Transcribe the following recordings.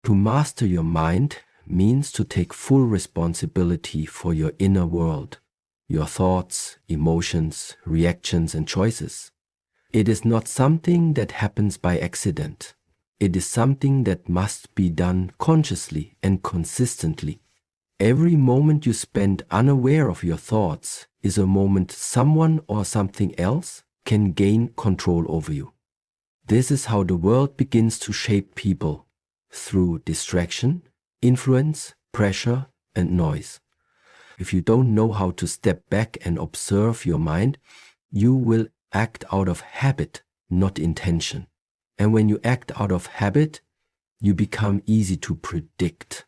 To master your mind means to take full responsibility for your inner world, your thoughts, emotions, reactions, and choices. It is not something that happens by accident. It is something that must be done consciously and consistently. Every moment you spend unaware of your thoughts is a moment someone or something else can gain control over you. This is how the world begins to shape people, through distraction, influence, pressure, and noise. If you don't know how to step back and observe your mind, you will act out of habit, not intention. And when you act out of habit, you become easy to predict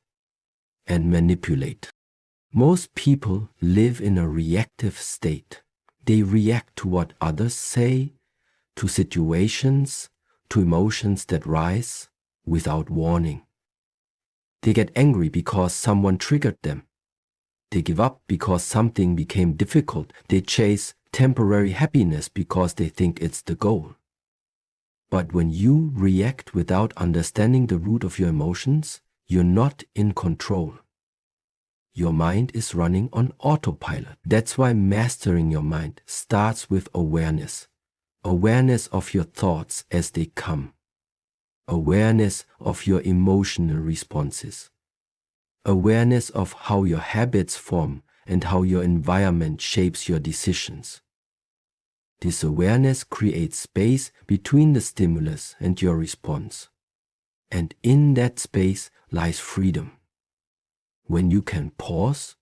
and manipulate. Most people live in a reactive state. They react to what others say, to situations, to emotions that rise without warning. They get angry because someone triggered them. They give up because something became difficult. They chase temporary happiness because they think it's the goal. But when you react without understanding the root of your emotions, you're not in control. Your mind is running on autopilot. That's why mastering your mind starts with awareness. Awareness of your thoughts as they come. Awareness of your emotional responses. Awareness of how your habits form and how your environment shapes your decisions. This awareness creates space between the stimulus and your response. And in that space lies freedom. When you can pause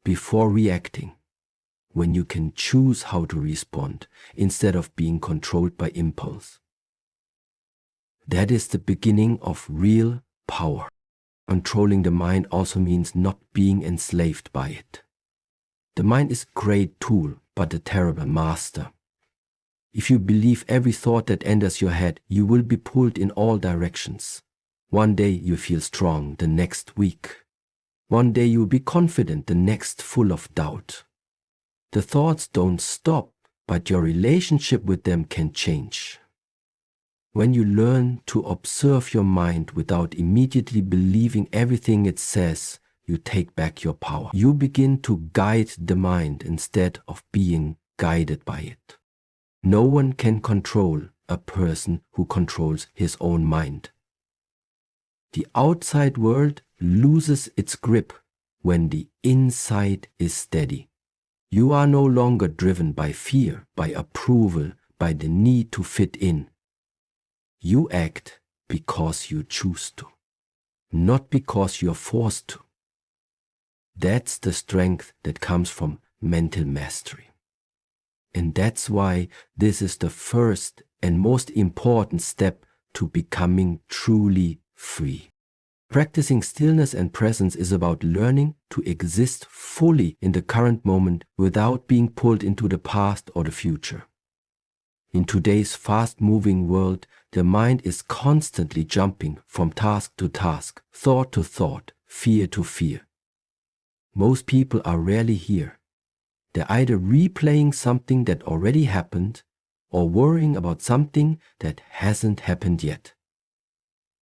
before reacting. When you can choose how to respond instead of being controlled by impulse. That is the beginning of real power. Controlling the mind also means not being enslaved by it. The mind is a great tool, but a terrible master. If you believe every thought that enters your head, you will be pulled in all directions. One day you feel strong, the next weak. One day you will be confident, the next full of doubt. The thoughts don't stop, but your relationship with them can change. When you learn to observe your mind without immediately believing everything it says, you take back your power. You begin to guide the mind instead of being guided by it. No one can control a person who controls his own mind. The outside world loses its grip when the inside is steady. You are no longer driven by fear, by approval, by the need to fit in. You act because you choose to, not because you're forced to. That's the strength that comes from mental mastery. And that's why this is the first and most important step to becoming truly free. Practicing stillness and presence is about learning to exist fully in the current moment without being pulled into the past or the future. In today's fast-moving world, the mind is constantly jumping from task to task, thought to thought, fear to fear. Most people are rarely here. They're either replaying something that already happened or worrying about something that hasn't happened yet.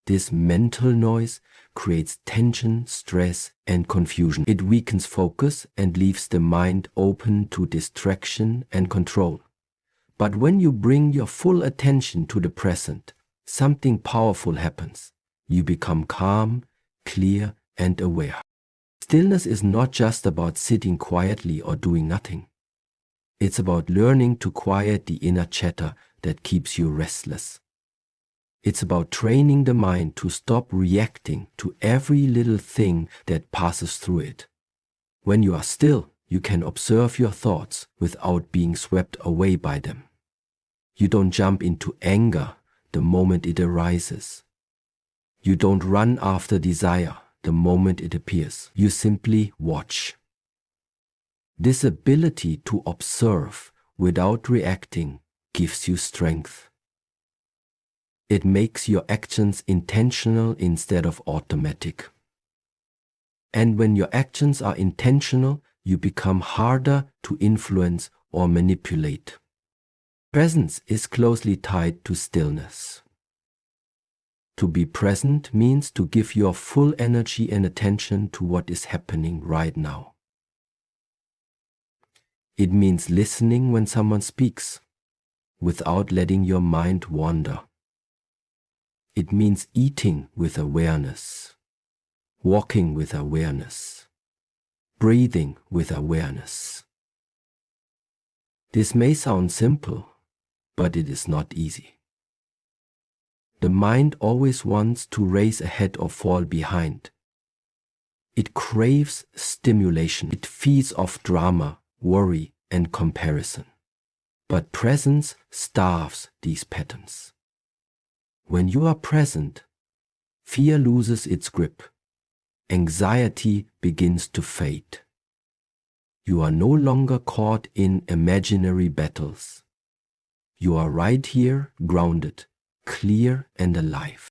This mental noise creates tension, stress, and confusion. It weakens focus and leaves the mind open to distraction and control. But when you bring your full attention to the present, something powerful happens. You become calm, clear, and aware. Stillness is not just about sitting quietly or doing nothing. It's about learning to quiet the inner chatter that keeps you restless. It's about training the mind to stop reacting to every little thing that passes through it. When you are still, you can observe your thoughts without being swept away by them. You don't jump into anger the moment it arises. You don't run after desire the moment it appears. You simply watch. This ability to observe without reacting gives you strength. It makes your actions intentional instead of automatic. And when your actions are intentional, you become harder to influence or manipulate. Presence is closely tied to stillness. To be present means to give your full energy and attention to what is happening right now. It means listening when someone speaks, without letting your mind wander. It means eating with awareness, walking with awareness, breathing with awareness. This may sound simple, but it is not easy. The mind always wants to race ahead or fall behind. It craves stimulation. It feeds off drama, worry, and comparison. But presence starves these patterns. When you are present, fear loses its grip. Anxiety begins to fade. You are no longer caught in imaginary battles. You are right here, grounded, clear and alive.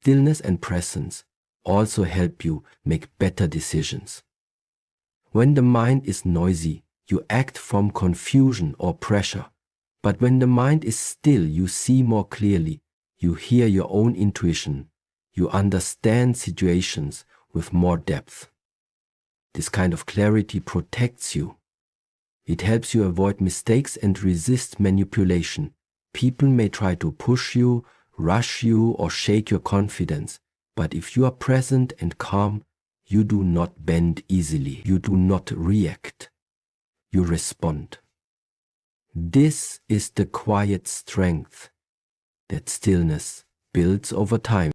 Stillness and presence also help you make better decisions. When the mind is noisy, you act from confusion or pressure. But when the mind is still, you see more clearly. You hear your own intuition. You understand situations with more depth. This kind of clarity protects you. It helps you avoid mistakes and resist manipulation. People may try to push you, rush you, or shake your confidence. But if you are present and calm, you do not bend easily. You do not react. You respond. This is the quiet strength that stillness builds over time.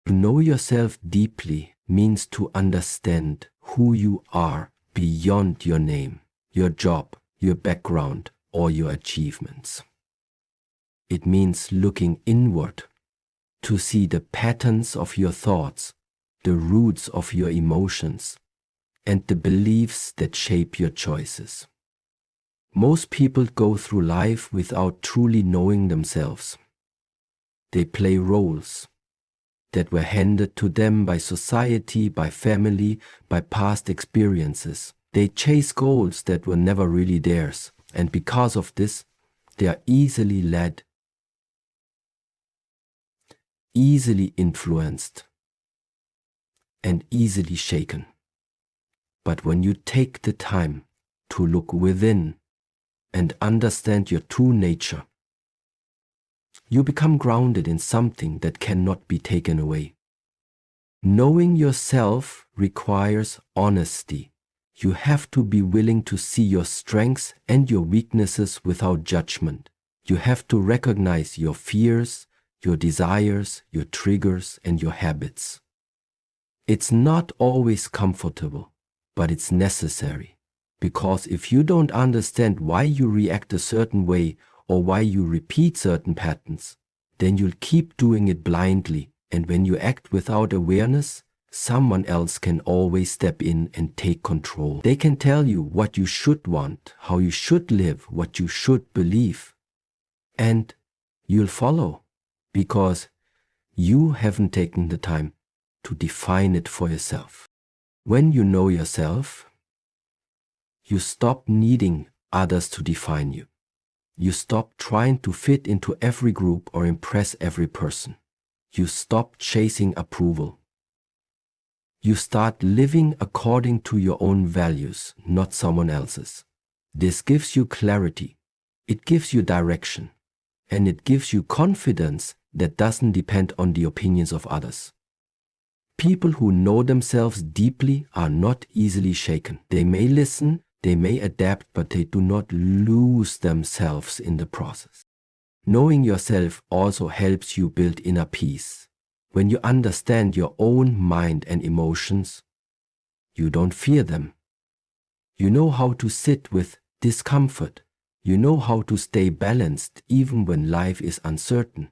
To know yourself deeply means to understand who you are beyond your name, your job, your background, or your achievements. It means looking inward to see the patterns of your thoughts, the roots of your emotions, and the beliefs that shape your choices. Most people go through life without truly knowing themselves. They play roles that were handed to them by society, by family, by past experiences. They chase goals that were never really theirs, and because of this, they are easily led, easily influenced, and easily shaken. But when you take the time to look within and understand your true nature, you become grounded in something that cannot be taken away. Knowing yourself requires honesty. You have to be willing to see your strengths and your weaknesses without judgment. You have to recognize your fears, your desires, your triggers, and your habits. It's not always comfortable, but it's necessary. Because if you don't understand why you react a certain way or why you repeat certain patterns, then you'll keep doing it blindly. And when you act without awareness, someone else can always step in and take control. They can tell you what you should want, how you should live, what you should believe. And you'll follow because you haven't taken the time to define it for yourself. When you know yourself, you stop needing others to define you. You stop trying to fit into every group or impress every person. You stop chasing approval. You start living according to your own values, not someone else's. This gives you clarity. It gives you direction. And it gives you confidence that doesn't depend on the opinions of others. People who know themselves deeply are not easily shaken. They may listen, they may adapt, but they do not lose themselves in the process. Knowing yourself also helps you build inner peace. When you understand your own mind and emotions, you don't fear them. You know how to sit with discomfort. You know how to stay balanced even when life is uncertain.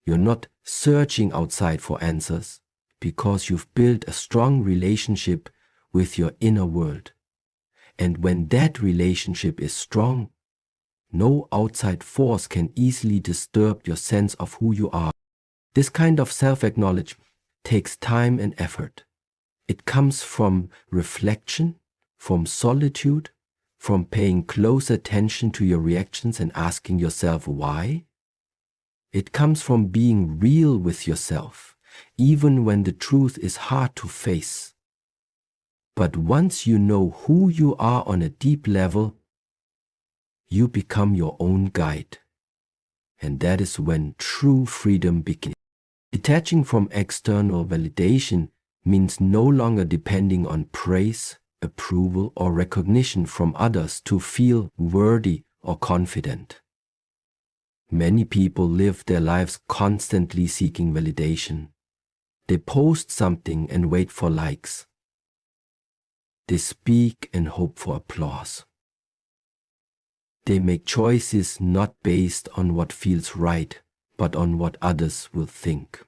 You're not searching outside for answers because you've built a strong relationship with your inner world. And when that relationship is strong, no outside force can easily disturb your sense of who you are. This kind of self-acknowledgement takes time and effort. It comes from reflection, from solitude, from paying close attention to your reactions and asking yourself why. It comes from being real with yourself, even when the truth is hard to face. But once you know who you are on a deep level, you become your own guide. And that is when true freedom begins. Detaching from external validation means no longer depending on praise, approval, or recognition from others to feel worthy or confident. Many people live their lives constantly seeking validation. They post something and wait for likes. They speak and hope for applause. They make choices not based on what feels right, but on what others will think.